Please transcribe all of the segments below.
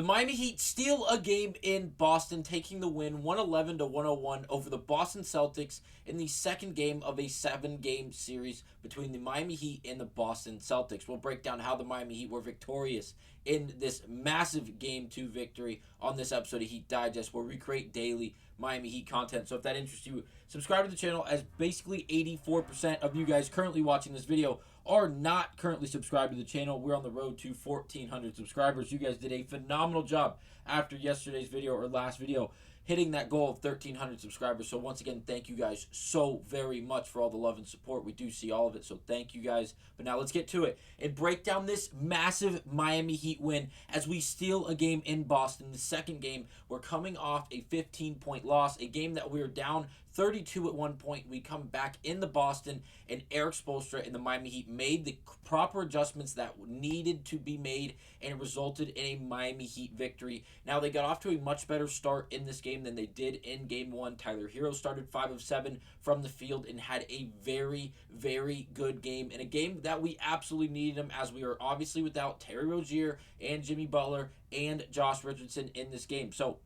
Miami Heat steal a game in Boston, taking the win 111 to 101 over the Boston Celtics in the second game of a 7-game series between the Miami Heat and the Boston Celtics. We'll break down how the Miami Heat were victorious in this massive Game 2 victory on this episode of Heat Digest, where we create daily Miami Heat content. So if that interests you, subscribe to the channel, as basically 84% of you guys currently watching this video are not currently subscribed to the channel. We're on the road to 1,400 subscribers. You guys did a phenomenal job after yesterday's video or last video, hitting that goal of 1,300 subscribers. So once again, thank you guys so very much for all the love and support. We do see all of it, so thank you guys. But now let's get to it and break down this massive Miami Heat win as we steal a game in Boston. The second game, we're coming off a 15-point loss, a game that we were down 32 at one point. We come back into Boston, and Erik Spoelstra and the Miami Heat made the proper adjustments that needed to be made, and it resulted in a Miami Heat victory. Now, they got off to a much better start in this game than they did in Game 1. Tyler Herro started 5 of 7 from the field and had a very, very good game, in a game that we absolutely needed him, as we are obviously without Terry Rozier and Jimmy Butler and Josh Richardson in this game. So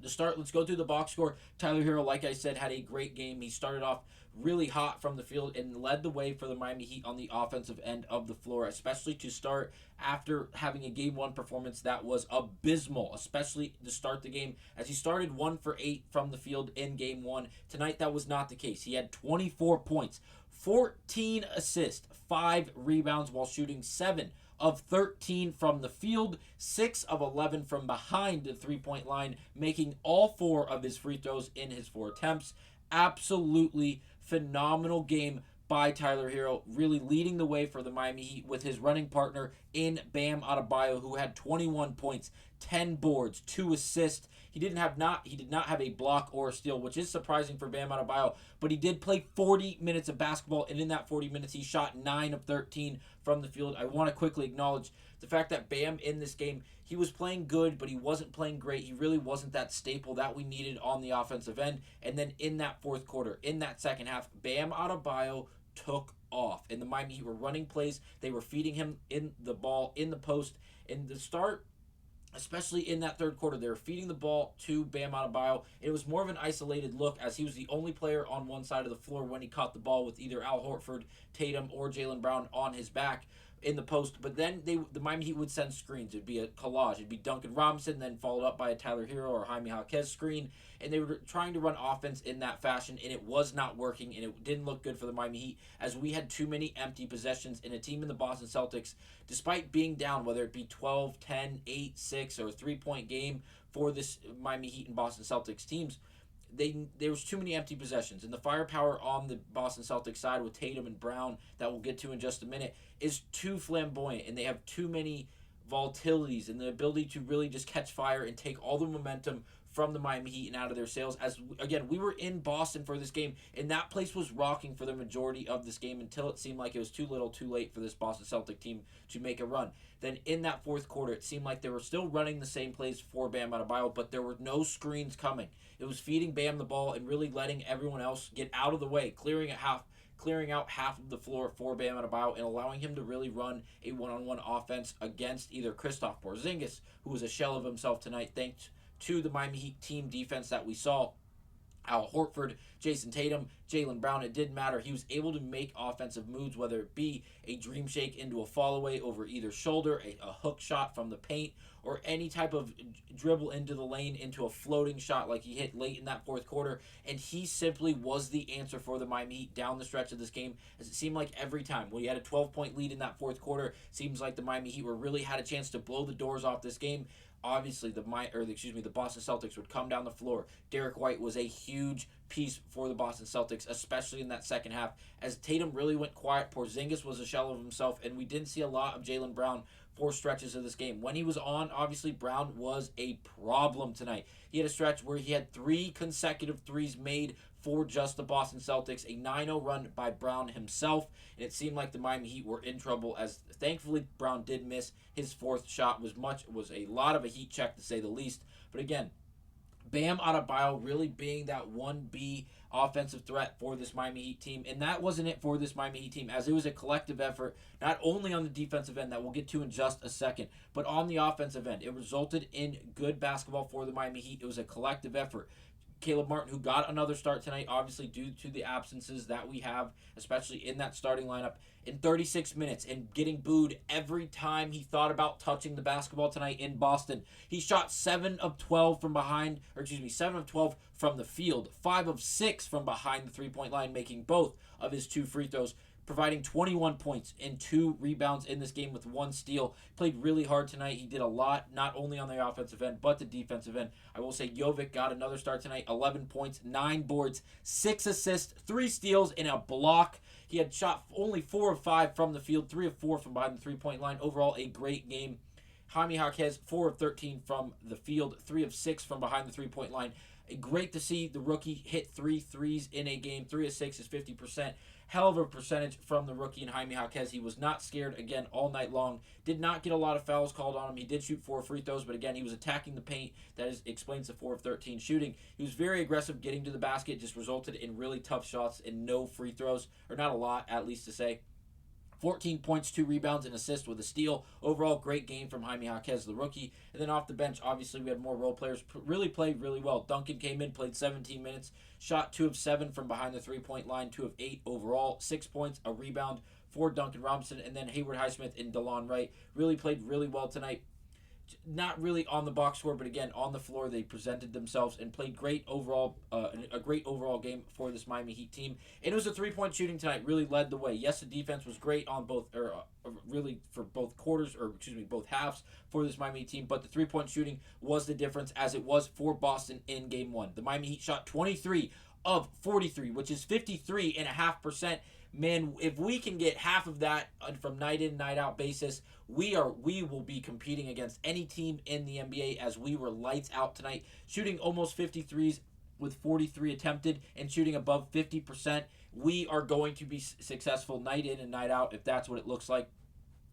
to start, let's go through the box score. Tyler Herro, like I said, had a great game. He started off really hot from the field and led the way for the Miami Heat on the offensive end of the floor, especially to start after having a Game 1 performance that was abysmal, especially to start the game, as he started 1 for 8 from the field in Game 1. Tonight, that was not the case. He had 24 points, 14 assists, 5 rebounds, while shooting 7 of 13 from the field, 6 of 11 from behind the three-point line, making all 4 of his free throws in his 4 attempts. Absolutely phenomenal game by Tyler Herro, really leading the way for the Miami Heat with his running partner in Bam Adebayo, who had 21 points, 10 boards, 2 assists. He did not have a block or a steal, which is surprising for Bam Adebayo, but he did play 40 minutes of basketball, and in that 40 minutes, he shot 9 of 13 from the field. I want to quickly acknowledge the fact that Bam in this game, he was playing good, but he wasn't playing great. He really wasn't that staple that we needed on the offensive end. And then in that fourth quarter, in that second half, Bam Adebayo took off, and the Miami Heat were running plays. They were feeding him in the ball in the post. In the start, especially in that third quarter, they were feeding the ball to Bam Adebayo. It was more of an isolated look, as he was the only player on one side of the floor when he caught the ball, with either Al Horford, Tatum, or Jaylen Brown on his back in the post. But then the Miami Heat would send screens. It'd be a collage. It'd be Duncan Robinson, then followed up by a Tyler Herro or Jaime Jaquez screen. And they were trying to run offense in that fashion, and it was not working, and it didn't look good for the Miami Heat, as we had too many empty possessions in a team in the Boston Celtics, despite being down, whether it be 12, 10, 8, 6, or a 3-point game for this Miami Heat and Boston Celtics teams. There was too many empty possessions, and the firepower on the Boston Celtics side with Tatum and Brown, that we'll get to in just a minute, is too flamboyant, and they have too many volatilities and the ability to really just catch fire and take all the momentum from the Miami Heat and out of their sails. As again, we were in Boston for this game, and that place was rocking for the majority of this game until it seemed like it was too little too late for this Boston Celtic team to make a run. Then in that fourth quarter, it seemed like they were still running the same plays for Bam Adebayo, but there were no screens coming. It was feeding Bam the ball and really letting everyone else get out of the way, clearing out half of the floor for Bam Adebayo and allowing him to really run a one-on-one offense against either Kristaps Porzingis, who was a shell of himself tonight, thanks to the Miami Heat team defense that we saw, Al Horford, Jason Tatum, Jaylen Brown. It didn't matter. He was able to make offensive moves, whether it be a dream shake into a fall-away over either shoulder, a hook shot from the paint, or any type of dribble into the lane into a floating shot like he hit late in that fourth quarter. And he simply was the answer for the Miami Heat down the stretch of this game, as it seemed like every time when he had a 12-point lead in that fourth quarter, seems like the Miami Heat really had a chance to blow the doors off this game. Obviously, the Boston Celtics would come down the floor. Derek White was a huge piece for the Boston Celtics, especially in that second half, as Tatum really went quiet. Porzingis was a shell of himself, and we didn't see a lot of Jaylen Brown for stretches of this game. When he was on, obviously, Brown was a problem tonight. He had a stretch where he had 3 consecutive threes made for just the Boston Celtics, a 9-0 run by Brown himself, and it seemed like the Miami Heat were in trouble, as thankfully Brown did miss. His fourth shot was a lot of a heat check, to say the least. But again, Bam Adebayo really being that 1B offensive threat for this Miami Heat team. And that wasn't it for this Miami Heat team, as it was a collective effort, not only on the defensive end that we'll get to in just a second, but on the offensive end. It resulted in good basketball for the Miami Heat. It was a collective effort. Caleb Martin, who got another start tonight, obviously due to the absences that we have, especially in that starting lineup, in 36 minutes and getting booed every time he thought about touching the basketball tonight in Boston. He shot 7 of 12 from behind, 7 of 12 from the field, 5 of 6 from behind the three-point line, making both of his 2 free throws, providing 21 points and 2 rebounds in this game with 1 steal. Played really hard tonight. He did a lot, not only on the offensive end, but the defensive end. I will say Jovic got another start tonight, 11 points, 9 boards, 6 assists, 3 steals, and a block. He had shot only 4 of 5 from the field, 3 of 4 from behind the three-point line. Overall, a great game. Jaime Jaquez, 4 of 13 from the field, 3 of 6 from behind the three-point line. Great to see the rookie hit 3 threes in a game. 3 of 6 is 50%. Hell of a percentage from the rookie in Jaime Jaquez. He was not scared, again, all night long. Did not get a lot of fouls called on him. He did shoot 4 free throws, but again, he was attacking the paint. That explains the 4 of 13 shooting. He was very aggressive getting to the basket, just resulted in really tough shots and no free throws, or not a lot, at least to say. 14 points, 2 rebounds, and assists with a steal. Overall, great game from Jaime Jaquez, the rookie. And then off the bench, obviously, we had more role players. Really played really well. Duncan came in, played 17 minutes, shot 2 of 7 from behind the three-point line, 2 of 8 overall, 6 points, a rebound for Duncan Robinson, and then Hayward Highsmith and DeLon Wright really played really well tonight. Not really on the box score, but again on the floor they presented themselves and played great overall. A great overall game for this Miami Heat team. And it was a 3-point shooting tonight. Really led the way. Yes, the defense was great on both, really for both quarters, both halves for this Miami Heat team. But the 3-point shooting was the difference, as it was for Boston in Game 1. The Miami Heat shot 23 of 43, which is 53.5%. Man, if we can get half of that from night in, night out basis, we will be competing against any team in the NBA, as we were lights out tonight, shooting almost 53s with 43 attempted and shooting above 50%. We are going to be successful night in and night out if that's what it looks like.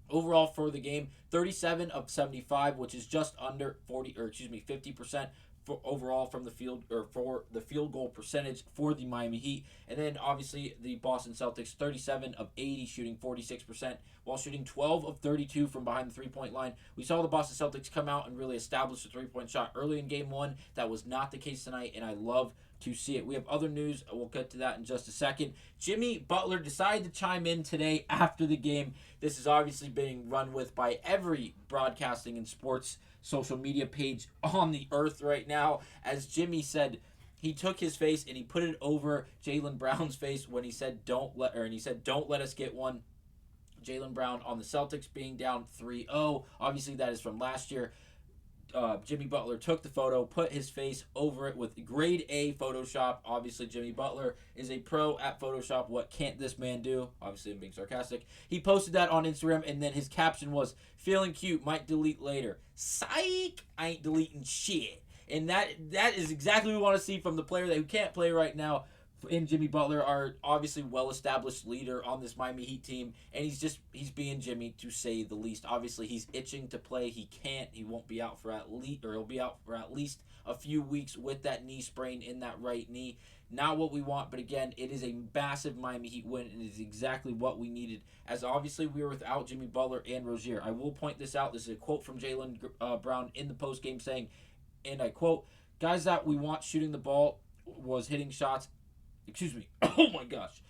Overall for the game, 37 of 75, which is just under 50% for overall from the field, or for the field goal percentage for the Miami Heat. And then obviously the Boston Celtics, 37 of 80, shooting 46%, while shooting 12 of 32 from behind the three-point line. We saw the Boston Celtics come out and really establish a three-point shot early in Game 1. That was not the case tonight, and I love to see it. We have other news. We'll get to that in just a second. Jimmy Butler decided to chime in today after the game. This is obviously being run with by every broadcasting and sports social media page on the earth right now. As Jimmy said, he took his face and he put it over Jaylen Brown's face when he said don't let us get one. Jaylen Brown on the Celtics being down 3-0. Obviously that is from last year. Jimmy Butler took the photo, put his face over it with grade A Photoshop. Obviously, Jimmy Butler is a pro at Photoshop. What can't this man do? Obviously, I'm being sarcastic. He posted that on Instagram, and then his caption was, "Feeling cute, might delete later." Psych! I ain't deleting shit. And that is exactly what we want to see from the player who can't play right now. In Jimmy Butler, our obviously well-established leader on this Miami Heat team, and he's being Jimmy, to say the least. Obviously, he's itching to play. He won't be out for he'll be out for at least a few weeks with that knee sprain in that right knee. Not what we want, but again, it is a massive Miami Heat win, and it is exactly what we needed, as obviously we were without Jimmy Butler and Rozier. I will point this out. This is a quote from Jaylen Brown in the postgame saying, and I quote, "Guys that we want shooting the ball was hitting shots." Oh my gosh.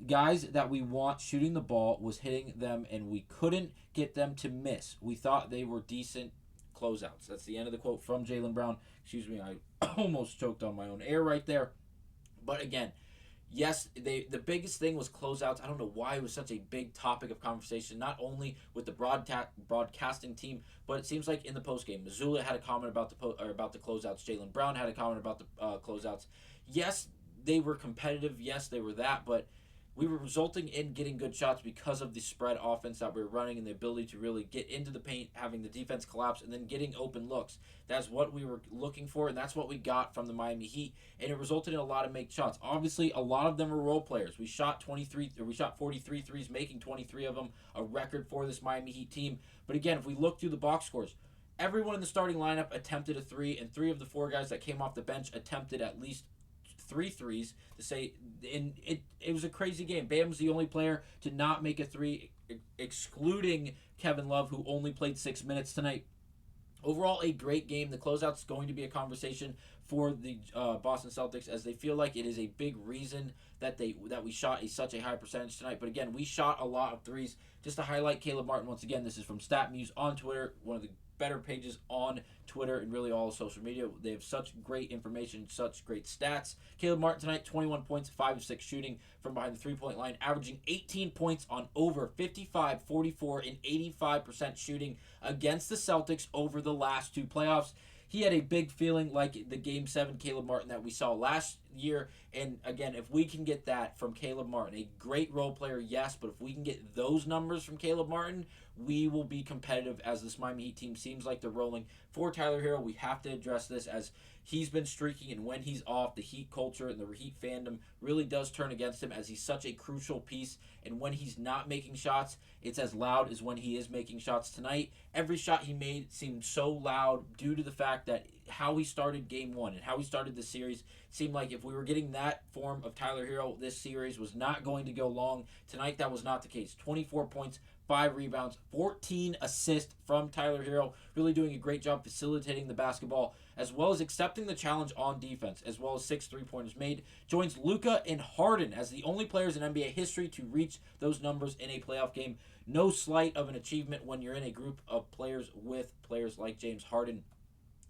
Guys that we want shooting the ball was hitting them, and we couldn't get them to miss. We thought they were decent closeouts. That's the end of the quote from Jaylen Brown. I almost choked on my own air right there. But again, yes, the biggest thing was closeouts. I don't know why it was such a big topic of conversation, not only with the broadcasting team, but it seems like in the postgame, Mazzulla had a comment about the closeouts. Jaylen Brown had a comment about the closeouts. Yes, they were competitive. Yes, they were that, but we were resulting in getting good shots because of the spread offense that we were running and the ability to really get into the paint, having the defense collapse, and then getting open looks. That's what we were looking for, and that's what we got from the Miami Heat, and it resulted in a lot of make shots. Obviously, a lot of them were role players. We shot 43 threes, making 23 of them, a record for this Miami Heat team. But again, if we look through the box scores, Everyone in the starting lineup attempted a three, and three of the four guys that came off the bench attempted at least three threes to say, and it was a crazy game. Bam was the only player to not make a three, excluding Kevin Love, who only played 6 minutes tonight. Overall, a great game. The closeout's going to be a conversation for the Boston Celtics, as they feel like it is a big reason that we shot such a high percentage tonight. But again, we shot a lot of threes. Just to highlight Caleb Martin once again, this is from StatMuse on Twitter, one of the better pages on Twitter and really all social media. They have such great information, such great stats. Caleb Martin tonight, 21 points, 5 of 6 shooting from behind the three-point line, averaging 18 points on over 55, 44, and 85% shooting against the Celtics over the last two playoffs. He had a big feeling like the Game 7 Caleb Martin that we saw last year. And again, if we can get that from Caleb Martin, a great role player, yes, but if we can get those numbers from Caleb Martin, we will be competitive, as this Miami Heat team seems like they're rolling. For Tyler Herro, we have to address this, as he's been streaking, and when he's off, the Heat culture and the Heat fandom really does turn against him, as he's such a crucial piece. And when he's not making shots, it's as loud as when he is making shots. Tonight, every shot he made seemed so loud due to the fact that how he started game one and how he started the series seemed like if we were getting that form of Tyler Herro, this series was not going to go long. Tonight, that was not the case. 24 points, 5 rebounds, 14 assists from Tyler Herro, really doing a great job facilitating the basketball, as well as accepting the challenge on defense, as well as 6 3-pointers made. Joins Luka and Harden as the only players in NBA history to reach those numbers in a playoff game. No slight of an achievement when you're in a group of players with players like James Harden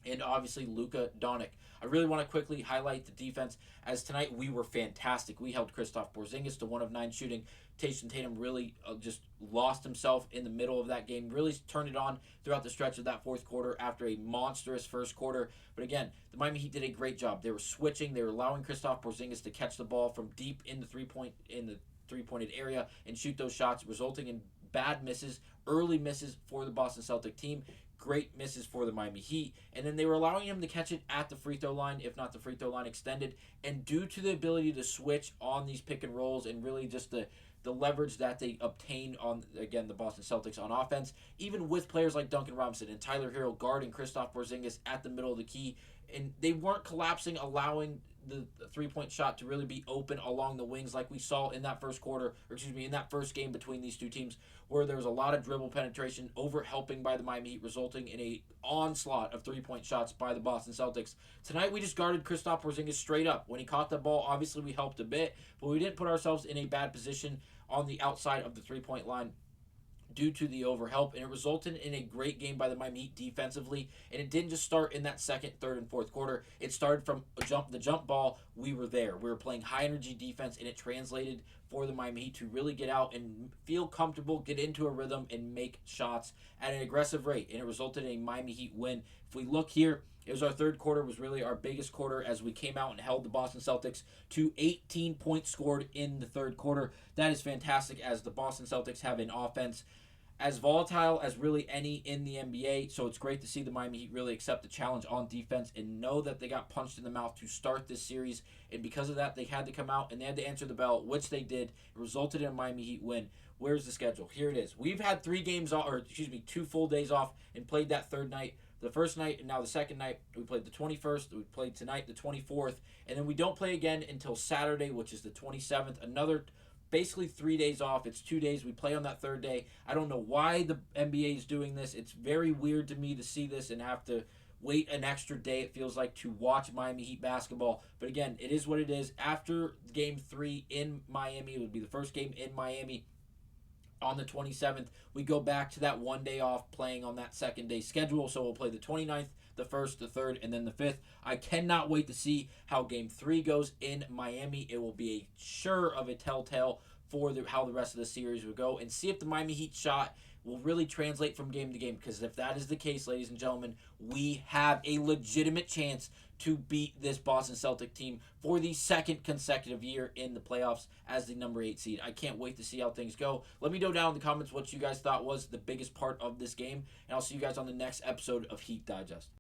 and obviously Luka Doncic. I really want to quickly highlight the defense, as tonight we were fantastic. We held Kristaps Porzingis to 1 of 9 shooting. Jason Tatum really just lost himself in the middle of that game, really turned it on throughout the stretch of that fourth quarter after a monstrous first quarter. But again, the Miami Heat did a great job. They were switching. They were allowing Kristaps Porzingis to catch the ball from deep in the three-pointed area and shoot those shots, resulting in bad misses, early misses for the Boston Celtic team. Great misses for the Miami Heat. And then they were allowing him to catch it at the free throw line, if not the free throw line extended. And due to the ability to switch on these pick and rolls and really just the leverage that they obtained on, again, the Boston Celtics on offense, even with players like Duncan Robinson and Tyler Herro guarding Kristaps Porzingis at the middle of the key, and they weren't collapsing, allowing the three-point shot to really be open along the wings like we saw in that first quarter, in that first game between these two teams, where there was a lot of dribble penetration, over-helping by the Miami Heat, resulting in a onslaught of three-point shots by the Boston Celtics. Tonight, we just guarded Kristaps Porzingis straight up. When he caught the ball, obviously we helped a bit, but we didn't put ourselves in a bad position on the outside of the three-point line due to the overhelp, and it resulted in a great game by the Miami Heat defensively. And it didn't just start in that second, third, and fourth quarter. It started from the jump ball. We were there. We were playing high-energy defense, and it translated for the Miami Heat to really get out and feel comfortable, get into a rhythm, and make shots at an aggressive rate. And it resulted in a Miami Heat win. If we look here, it was our third quarter, was really our biggest quarter, as we came out and held the Boston Celtics to 18 points scored in the third quarter. That is fantastic, as the Boston Celtics have an offense as volatile as really any in the NBA. So it's great to see the Miami Heat really accept the challenge on defense and know that they got punched in the mouth to start this series. And because of that, they had to come out and they had to answer the bell, which they did. It resulted in a Miami Heat win. Where's the schedule? Here it is. We've had 2 full days off and played that third night. The first night and now the second night. We played the 21st. We played tonight, the 24th. And then we don't play again until Saturday, which is the 27th. Another basically 3 days off. It's 2 days. We play on that third day. I don't know why the NBA is doing this. It's very weird to me to see this and have to wait an extra day, it feels like, to watch Miami Heat basketball. But again, it is what it is. After Game 3 in Miami, it would be the first game in Miami on the 27th. We go back to that 1 day off, playing on that second day schedule. So we'll play the 29th, the 1st, the 3rd, and then the 5th. I cannot wait to see how Game 3 goes in Miami. It will be sure of a telltale for how the rest of the series will go, and see if the Miami Heat shot will really translate from game to game. Because if that is the case, ladies and gentlemen, we have a legitimate chance to beat this Boston Celtic team for the second consecutive year in the playoffs as the number 8 seed. I can't wait to see how things go. Let me know down in the comments what you guys thought was the biggest part of this game, and I'll see you guys on the next episode of Heat Digest.